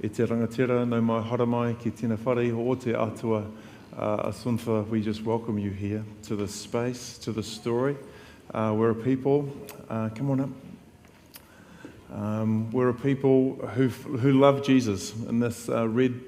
E te rangatira no mai haramai ki tina whare o te atua Asunfa, we just welcome you here to this space, to the story. We're a people, come on up. We're a people who love Jesus, and this red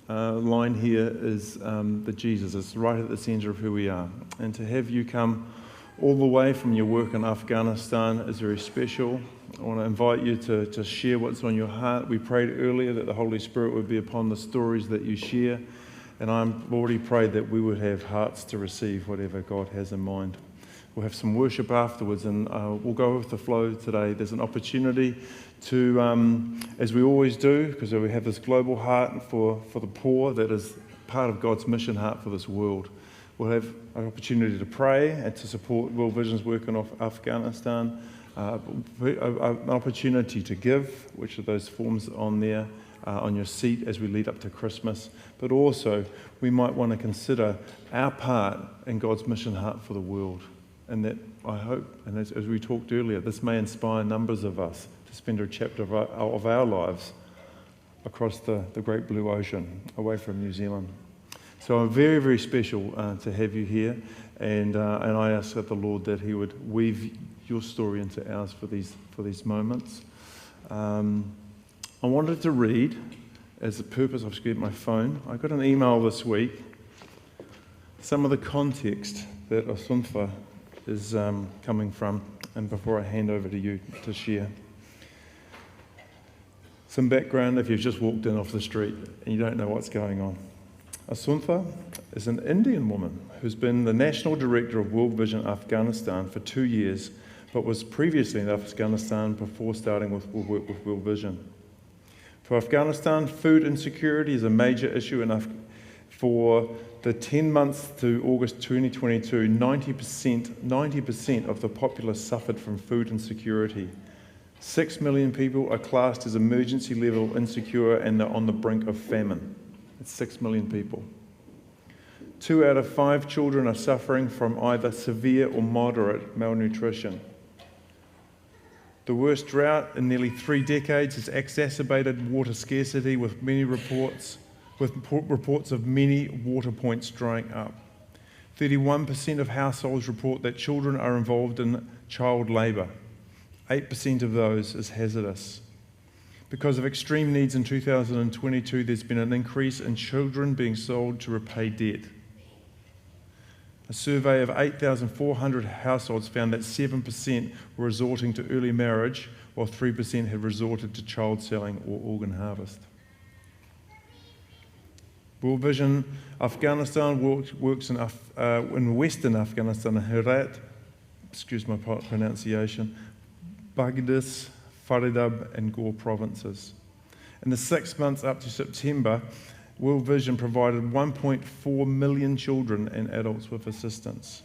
line here is the Jesus. It's right at the centre of who we are. And to have you come all the way from your work in Afghanistan is very special. I want to invite you to share what's on your heart. We prayed earlier that the Holy Spirit would be upon the stories that you share, and I've already prayed that we would have hearts to receive whatever God has in mind. We'll have some worship afterwards, and we'll go with the flow today. There's an opportunity to, as we always do, because we have this global heart for the poor that is part of God's mission heart for this world. We'll have an opportunity to pray and to support World Vision's work in Afghanistan. An opportunity to give, which are those forms on there on your seat as we lead up to Christmas. But also, we might want to consider our part in God's mission heart for the world. And that I hope, and as we talked earlier, this may inspire numbers of us to spend a chapter of our lives across the great blue ocean, away from New Zealand. So I'm very, very special to have you here, and I ask that the Lord that He would weave your story into ours for these moments. I wanted to read, as a purpose, I've got my phone. I got an email this week, some of the context that Asunfa is coming from, and before I hand over to you to share. Some background if you've just walked in off the street and you don't know what's going on. Asunfa is an Indian woman who's been the National Director of World Vision Afghanistan for 2 years, but was previously in Afghanistan before starting with work with World Vision. For Afghanistan, food insecurity is a major issue for the 10 months to August 2022, 90% of the populace suffered from food insecurity. 6 million people are classed as emergency level insecure and they're on the brink of famine. It's 6 million people. 2 out of 5 children are suffering from either severe or moderate malnutrition. The worst drought in nearly 3 decades has exacerbated water scarcity with reports of many water points drying up. 31% of households report that children are involved in child labour. 8% of those is hazardous. Because of extreme needs in 2022, there's been an increase in children being sold to repay debt. A survey of 8,400 households found that 7% were resorting to early marriage, while 3% had resorted to child selling or organ harvest. World Vision Afghanistan works in Western Afghanistan, Herat, excuse my pronunciation, Baghdad, Faridab and Gore provinces. In the 6 months up to September, World Vision provided 1.4 million children and adults with assistance.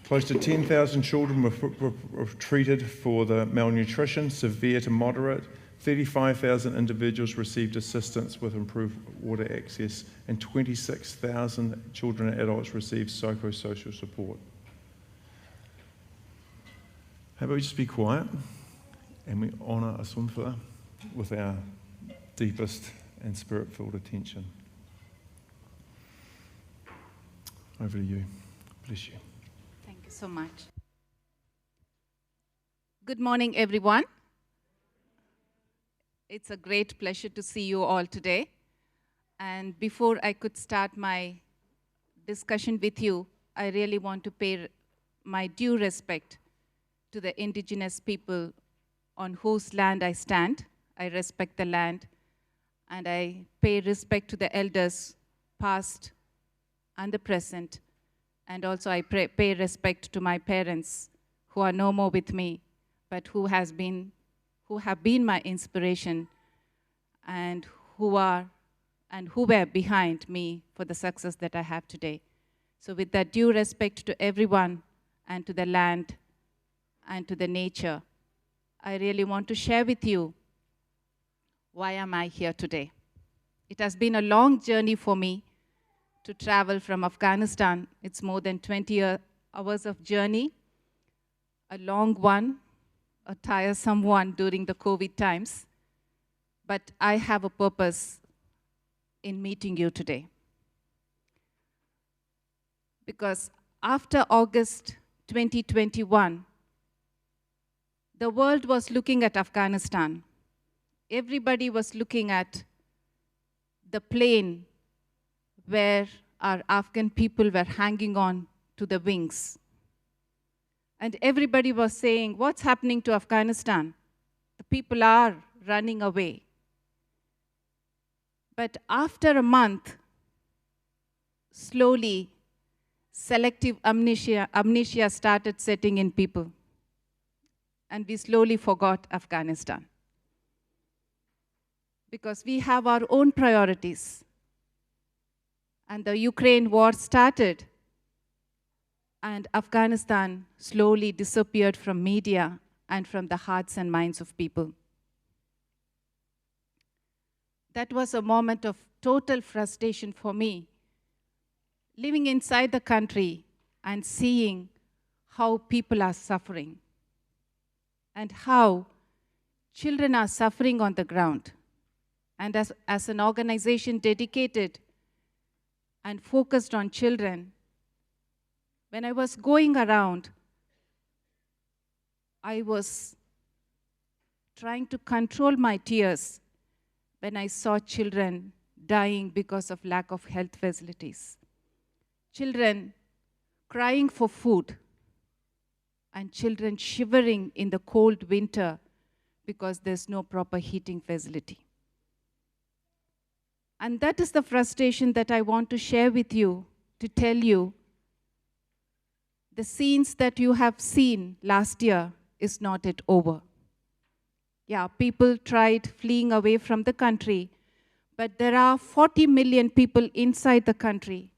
Close to 10,000 children were treated for the malnutrition, severe to moderate. 35,000 individuals received assistance with improved water access, and 26,000 children and adults received psychosocial support. How about we just be quiet? and we honour Assunfla with our deepest and spirit-filled attention. Over to you. Bless you. Thank you so much. Good morning, everyone. It's a great pleasure to see you all today. And before I could start my discussion with you, I really want to pay my due respect to the indigenous people on whose land I stand. I respect the land, and I pay respect to the elders, past and the present, and also I pay respect to my parents who are no more with me, but who have been my inspiration and who were behind me for the success that I have today. So with that due respect to everyone and to the land and to the nature, I really want to share with you why am I here today. It has been a long journey for me to travel from Afghanistan. It's more than 20 hours of journey, a long one, a tiresome one during the COVID times. But I have a purpose in meeting you today. Because after August 2021, the world was looking at Afghanistan. Everybody was looking at the plane where our Afghan people were hanging on to the wings. And everybody was saying, what's happening to Afghanistan? The people are running away. But after a month, slowly, selective amnesia started setting in people. And we slowly forgot Afghanistan. Because we have our own priorities. And the Ukraine war started, and Afghanistan slowly disappeared from media and from the hearts and minds of people. That was a moment of total frustration for me, living inside the country and seeing how people are suffering and how children are suffering on the ground. And as an organization dedicated and focused on children, when I was going around, I was trying to control my tears when I saw children dying because of lack of health facilities. Children crying for food, and children shivering in the cold winter because there's no proper heating facility. And that is the frustration that I want to share with you, to tell you the scenes that you have seen last year is not yet over. Yeah, people tried fleeing away from the country, but there are 40 million people inside the country,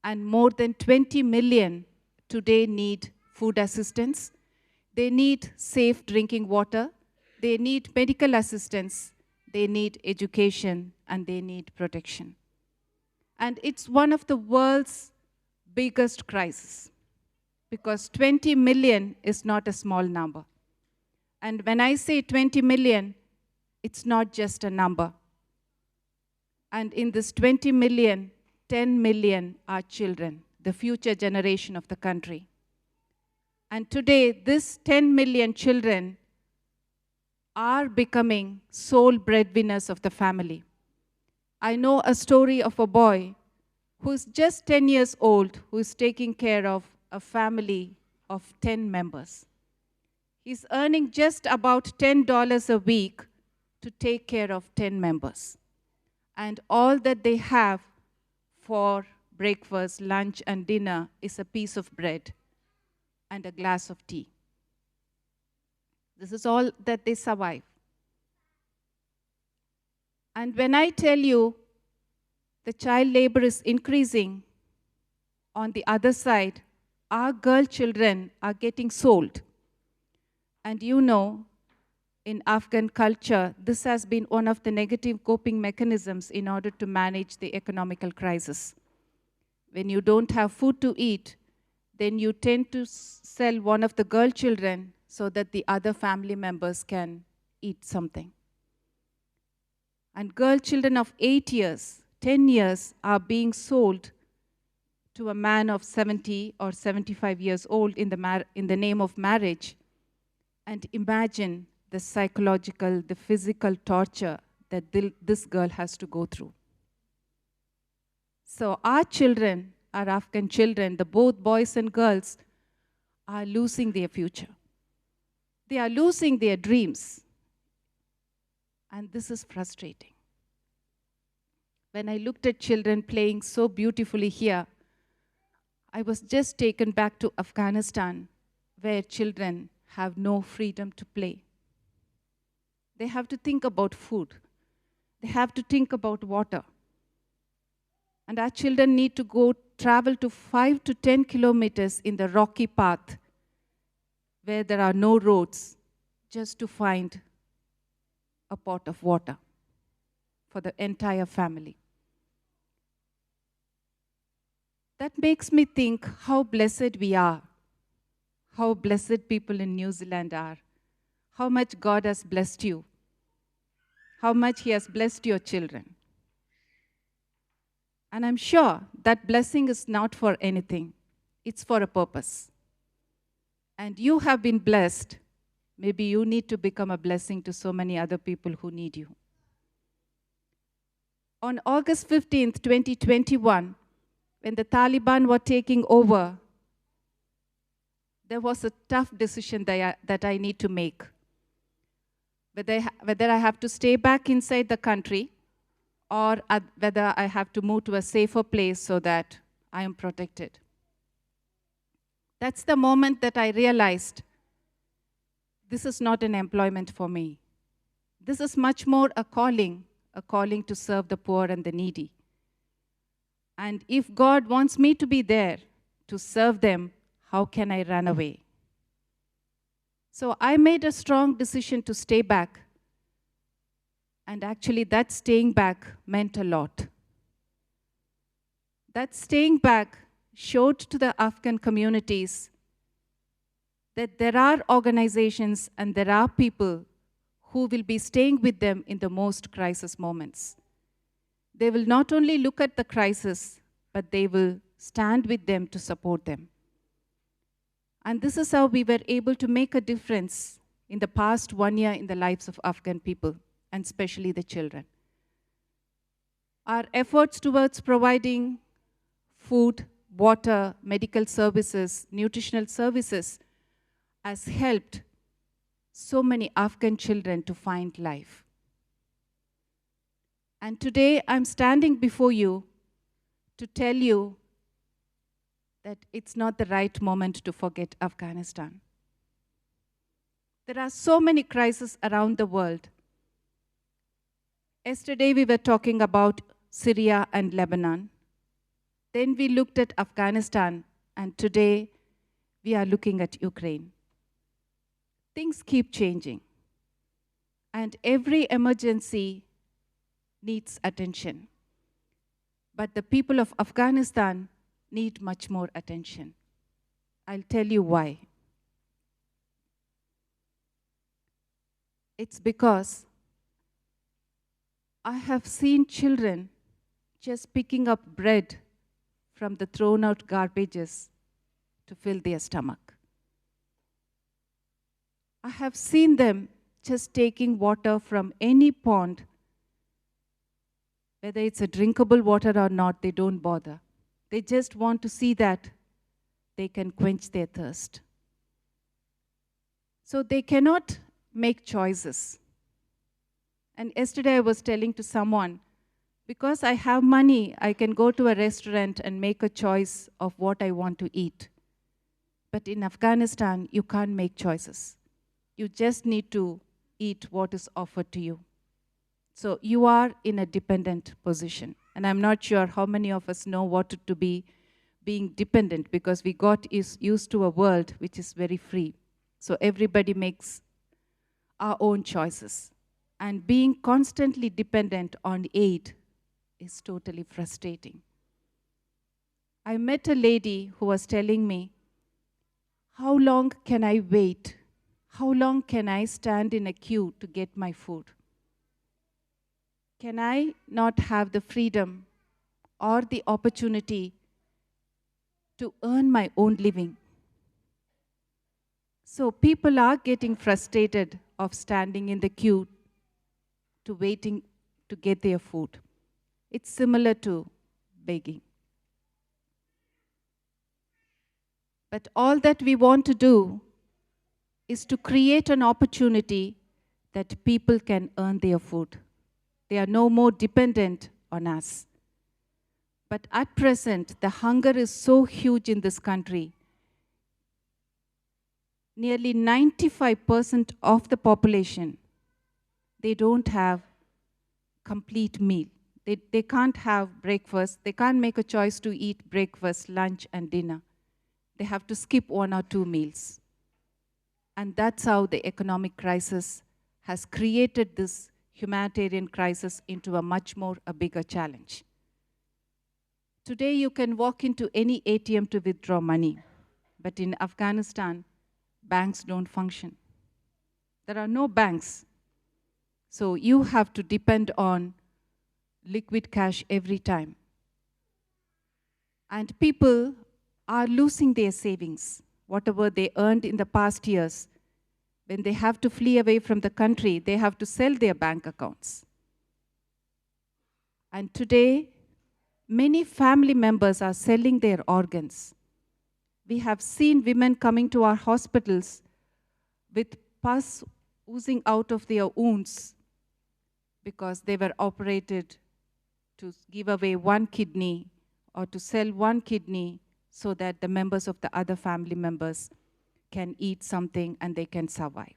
and more than 20 million today need food assistance. They need safe drinking water. They need medical assistance. They need education, and they need protection. And it's one of the world's biggest crises, because 20 million is not a small number. And when I say 20 million, it's not just a number. And in this 20 million, 10 million are children, the future generation of the country. And today, this 10 million children are becoming sole breadwinners of the family. I know a story of a boy who's just 10 years old, who is taking care of a family of 10 members. He's earning just about $10 a week to take care of 10 members. And all that they have for breakfast, lunch, and dinner is a piece of bread and a glass of tea. This is all that they survive. And when I tell you the child labor is increasing, on the other side, our girl children are getting sold. And you know, in Afghan culture, this has been one of the negative coping mechanisms in order to manage the economical crisis. When you don't have food to eat, then you tend to sell one of the girl children so that the other family members can eat something. And girl children of 8 years, 10 years are being sold to a man of 70 or 75 years old in the name of marriage. And imagine the psychological, the physical torture that this girl has to go through. So our children, our Afghan children, the both boys and girls, are losing their future. They are losing their dreams. And this is frustrating. When I looked at children playing so beautifully here, I was just taken back to Afghanistan, where children have no freedom to play. They have to think about food. They have to think about water. And our children need to travel to 5 to 10 kilometers in the rocky path where there are no roads just to find a pot of water for the entire family. That makes me think how blessed we are, how blessed people in New Zealand are, how much God has blessed you, how much He has blessed your children. And I'm sure that blessing is not for anything. It's for a purpose. And you have been blessed. Maybe you need to become a blessing to so many other people who need you. On August 15th, 2021, when the Taliban were taking over, there was a tough decision that I need to make. Whether I have to stay back inside the country or whether I have to move to a safer place so that I am protected. That's the moment that I realized this is not an employment for me. This is much more a calling to serve the poor and the needy. And if God wants me to be there to serve them, how can I run away? So I made a strong decision to stay back. And actually, that staying back meant a lot. That staying back showed to the Afghan communities that there are organizations and there are people who will be staying with them in the most crisis moments. They will not only look at the crisis, but they will stand with them to support them. And this is how we were able to make a difference in the past 1 year in the lives of Afghan people, and especially the children. Our efforts towards providing food, water, medical services, nutritional services has helped so many Afghan children to find life. And today I'm standing before you to tell you that it's not the right moment to forget Afghanistan. There are so many crises around the world. Yesterday we were talking about Syria and Lebanon. Then we looked at Afghanistan, and today we are looking at Ukraine. Things keep changing, and every emergency needs attention. But the people of Afghanistan need much more attention. I'll tell you why. It's because I have seen children just picking up bread from the thrown out garbages to fill their stomach. I have seen them just taking water from any pond. Whether it's a drinkable water or not, they don't bother. They just want to see that they can quench their thirst. So they cannot make choices. And yesterday I was telling to someone, because I have money, I can go to a restaurant and make a choice of what I want to eat. But in Afghanistan, you can't make choices. You just need to eat what is offered to you. So you are in a dependent position. And I'm not sure how many of us know what to be being dependent, because we got used to a world which is very free. So everybody makes our own choices. And being constantly dependent on aid is totally frustrating. I met a lady who was telling me, how long can I wait? How long can I stand in a queue to get my food? Can I not have the freedom or the opportunity to earn my own living? So people are getting frustrated of standing in the queue to waiting to get their food. It's similar to begging. But all that we want to do is to create an opportunity that people can earn their food. They are no more dependent on us. But at present, the hunger is so huge in this country. Nearly 95% of the population, they don't have complete meal. They can't have breakfast. They can't make a choice to eat breakfast, lunch, and dinner. They have to skip 1 or 2 meals. And that's how the economic crisis has created this humanitarian crisis into a bigger challenge. Today, you can walk into any ATM to withdraw money. But in Afghanistan, banks don't function. There are no banks. So you have to depend on liquid cash every time. And people are losing their savings, whatever they earned in the past years. When they have to flee away from the country, they have to sell their bank accounts. And today, many family members are selling their organs. We have seen women coming to our hospitals with pus oozing out of their wounds because they were operated to give away 1 kidney or to sell 1 kidney so that the members of the other family members can eat something and they can survive.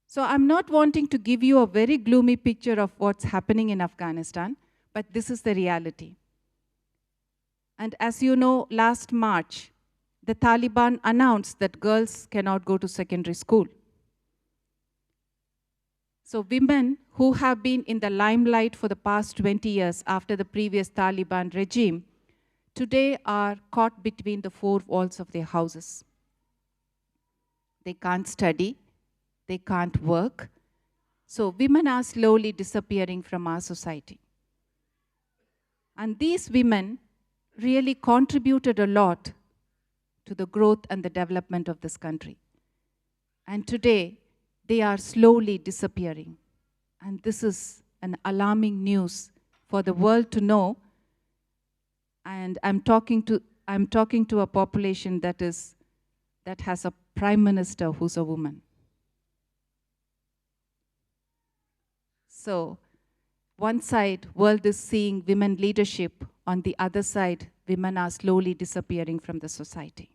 So I'm not wanting to give you a very gloomy picture of what's happening in Afghanistan, but this is the reality. And as you know, last March, the Taliban announced that girls cannot go to secondary school. So women who have been in the limelight for the past 20 years after the previous Taliban regime, today are caught between the 4 walls of their houses. They can't study, they can't work. So women are slowly disappearing from our society. And these women really contributed a lot to the growth and the development of this country. And today, they are slowly disappearing. And this is an alarming news for the world to know. And I'm talking to a population that has a prime minister who's a woman. So, one side, world is seeing women leadership. On the other side, women are slowly disappearing from the society.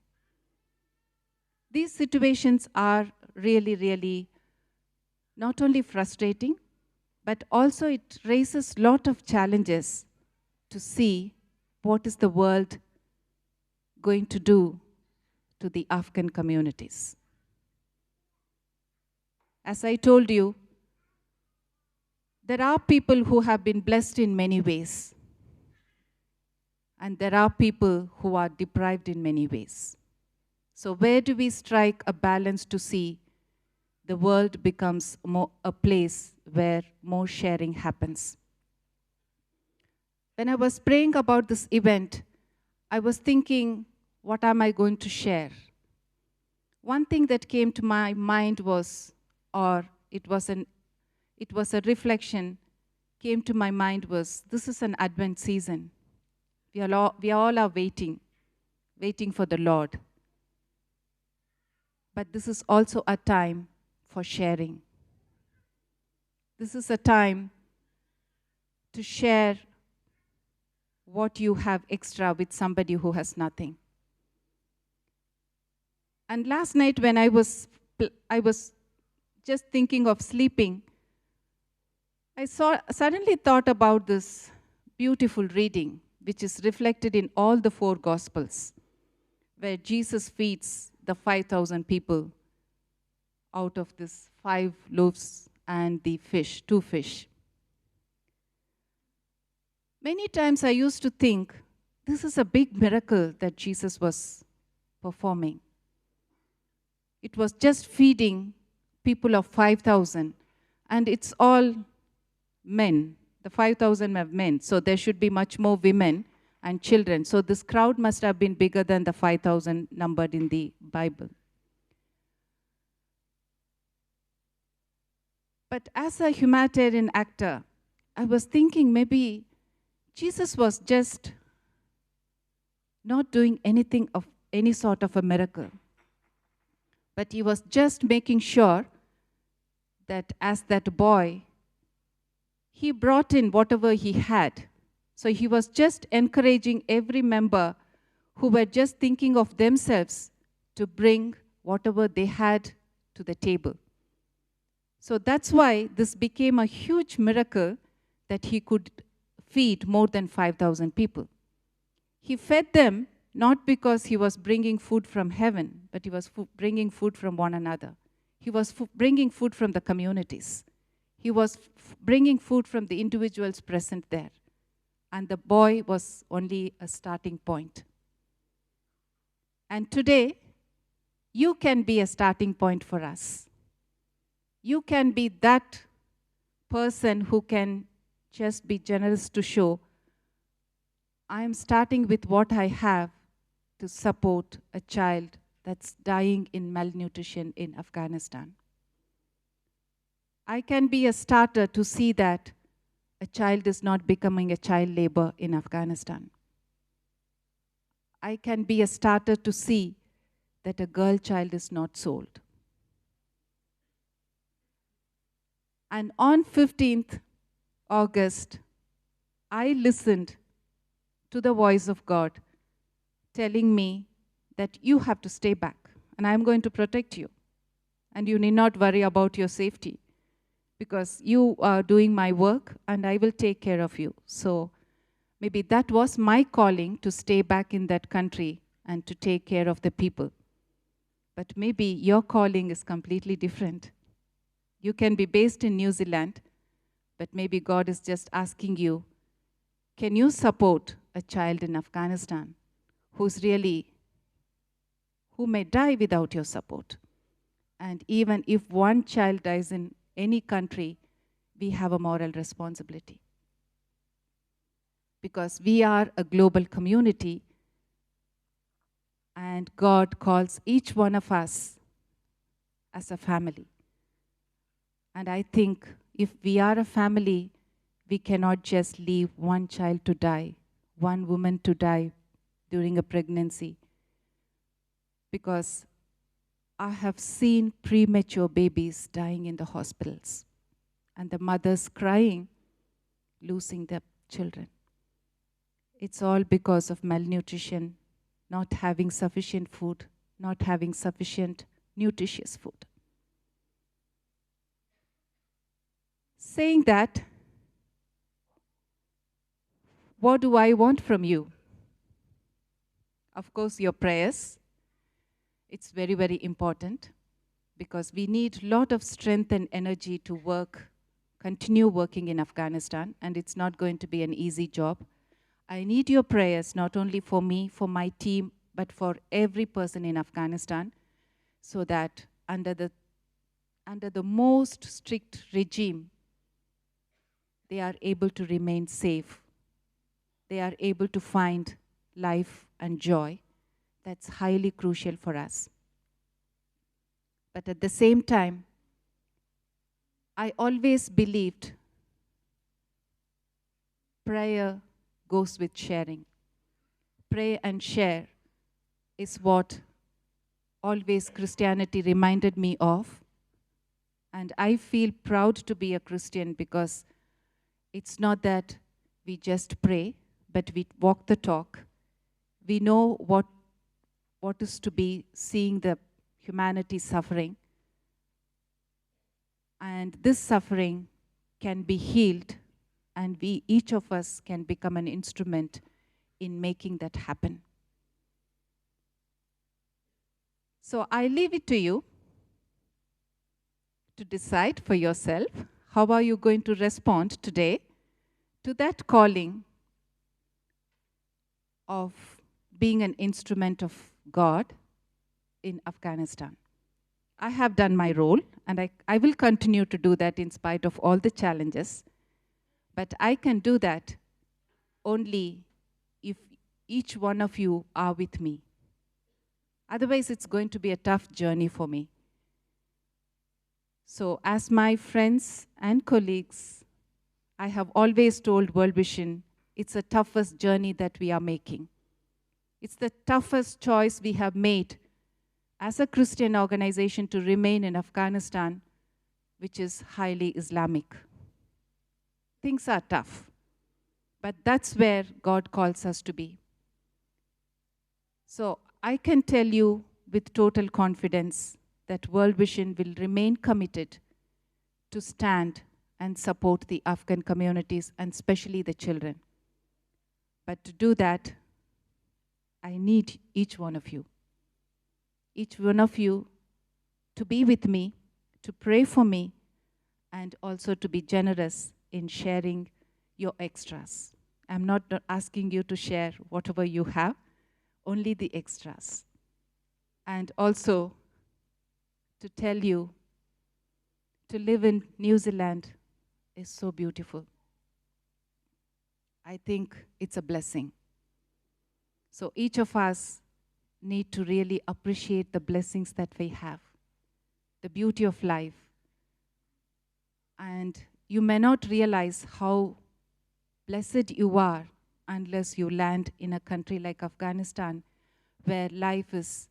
These situations are really, really not only frustrating, but also it raises a lot of challenges to see what is the world going to do to the Afghan communities. As I told you, there are people who have been blessed in many ways. And there are people who are deprived in many ways. So where do we strike a balance to see the world becomes a place where more sharing happens? When I was praying about this event, I was thinking, what am I going to share? One thing that came to my mind was, or it was a reflection, came to my mind was, this is an Advent season. We all are waiting for the Lord. But this is also a time for sharing. This is a time to share what you have extra with somebody who has nothing. And last night when I was just thinking of sleeping, I suddenly thought about this beautiful reading, which is reflected in all the 4 Gospels, where Jesus feeds the 5,000 people out of this 5 loaves and the 2 fish. Many times I used to think, this is a big miracle that Jesus was performing. it was just feeding people of 5,000. And it's all men. The 5,000 are men. So there should be much more women and children. So this crowd must have been bigger than the 5,000 numbered in the Bible. But as a humanitarian actor, I was thinking maybe Jesus was just not doing anything of any sort of a miracle. But he was just making sure that as that boy, he brought in whatever he had. So he was just encouraging every member who were just thinking of themselves to bring whatever they had to the table. So that's why this became a huge miracle that he could feed more than 5,000 people. He fed them not because he was bringing food from heaven, but he was bringing food from one another. He was bringing food from the communities. He was bringing food from the individuals present there. And the boy was only a starting point. And today, you can be a starting point for us. You can be that person who can just be generous to show, I am starting with what I have to support a child that's dying in malnutrition in Afghanistan. I can be a starter to see that a child is not becoming a child labor in Afghanistan. I can be a starter to see that a girl child is not sold. And on 15th August, I listened to the voice of God telling me that you have to stay back and I'm going to protect you. And you need not worry about your safety because you are doing my work and I will take care of you. So maybe that was my calling to stay back in that country and to take care of the people. But maybe your calling is completely different. You can be based in New Zealand, but maybe God is just asking you, can you support a child in Afghanistan who may die without your support? And even if one child dies in any country, we have a moral responsibility. Because we are a global community, and God calls each one of us as a family. And I think if we are a family, we cannot just leave one child to die, one woman to die during a pregnancy. Because I have seen premature babies dying in the hospitals and the mothers crying, losing their children. It's all because of malnutrition, not having sufficient food, not having sufficient nutritious food. Saying that, what do I want from you? Of course, your prayers. It's very, very important because we need a lot of strength and energy to work, continue working in Afghanistan, and it's not going to be an easy job. I need your prayers, not only for me, for my team, but for every person in Afghanistan, so that under the most strict regime, they are able to remain safe. They are able to find life and joy. That's highly crucial for us. But at the same time, I always believed prayer goes with sharing. Pray and share is what always Christianity reminded me of. And I feel proud to be a Christian because it's not that we just pray, but we walk the talk. We know what is to be seeing the humanity suffering. And this suffering can be healed, and each of us can become an instrument in making that happen. So I leave it to you to decide for yourself, how are you going to respond today to that calling of being an instrument of God in Afghanistan. I have done my role, and I will continue to do that in spite of all the challenges. But I can do that only if each one of you are with me. Otherwise, it's going to be a tough journey for me. So as my friends and colleagues, I have always told World Vision, it's the toughest journey that we are making. It's the toughest choice we have made as a Christian organization to remain in Afghanistan, which is highly Islamic. Things are tough, but that's where God calls us to be. So I can tell you with total confidence that World Vision will remain committed to stand and support the Afghan communities, and especially the children. But to do that, I need each one of you. Each one of you to be with me, to pray for me, and also to be generous in sharing your extras. I'm not asking you to share whatever you have, only the extras. And also to tell you, to live in New Zealand is so beautiful. I think it's a blessing. So each of us need to really appreciate the blessings that we have, the beauty of life. And you may not realize how blessed you are unless you land in a country like Afghanistan, where life is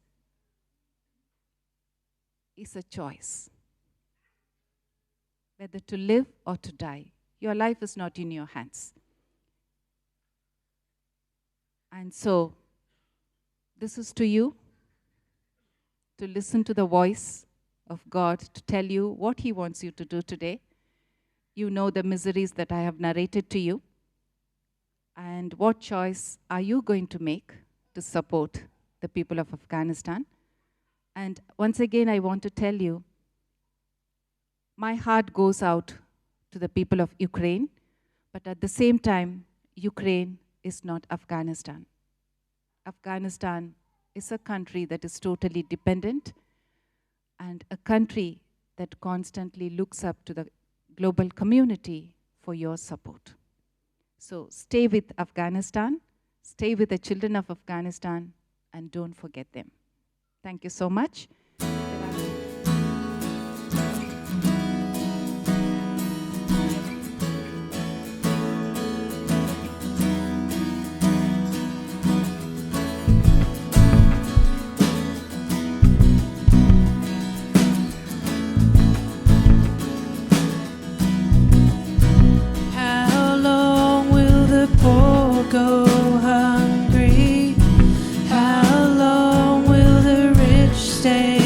a choice, whether to live or to die. Your life is not in your hands. And so, this is to you, to listen to the voice of God, to tell you what He wants you to do today. You know the miseries that I have narrated to you. And what choice are you going to make to support the people of Afghanistan? And once again, I want to tell you, my heart goes out to the people of Ukraine, but at the same time, Ukraine is not Afghanistan. Afghanistan is a country that is totally dependent and a country that constantly looks up to the global community for your support. So stay with Afghanistan, stay with the children of Afghanistan, and don't forget them. Thank you so much. How long will the poor go hungry? How long will the rich stay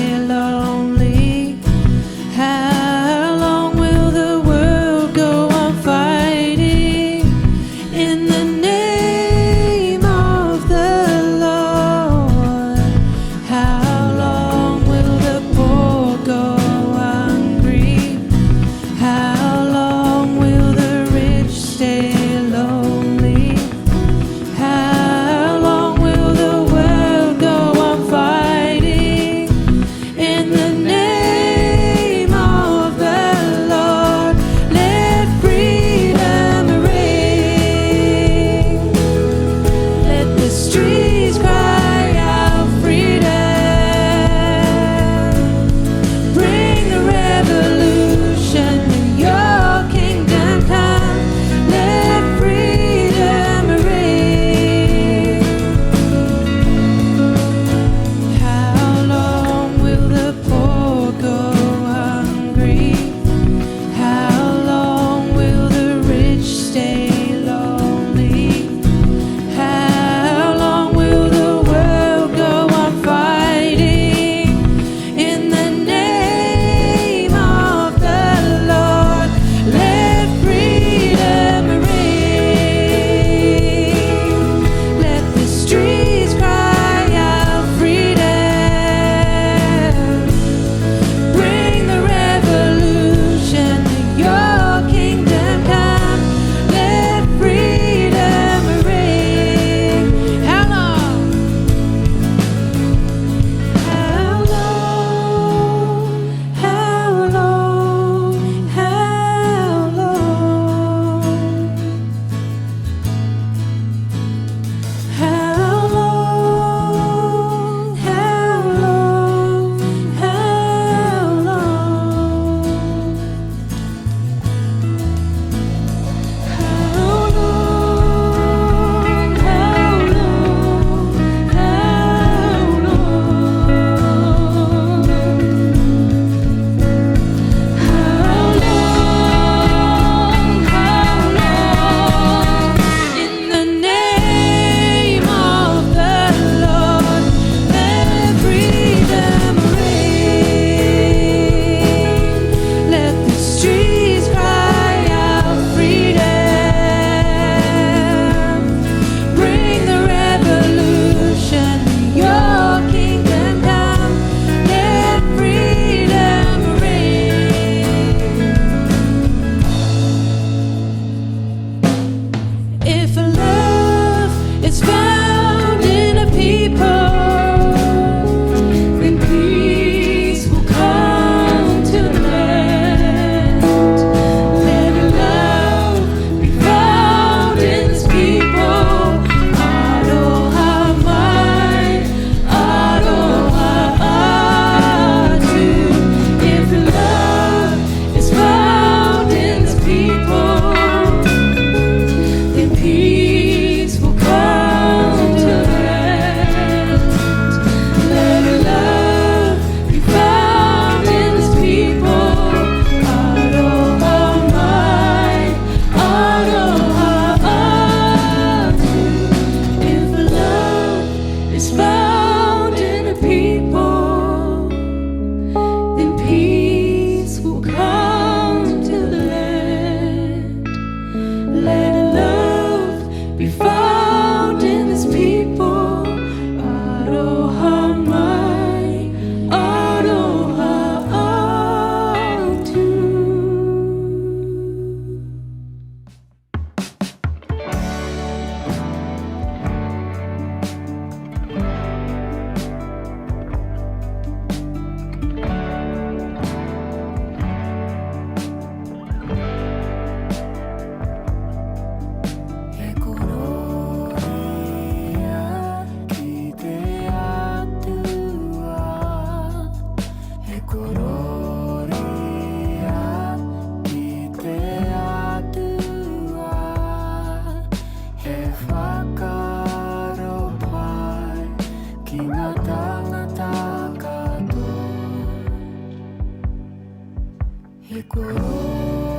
equal.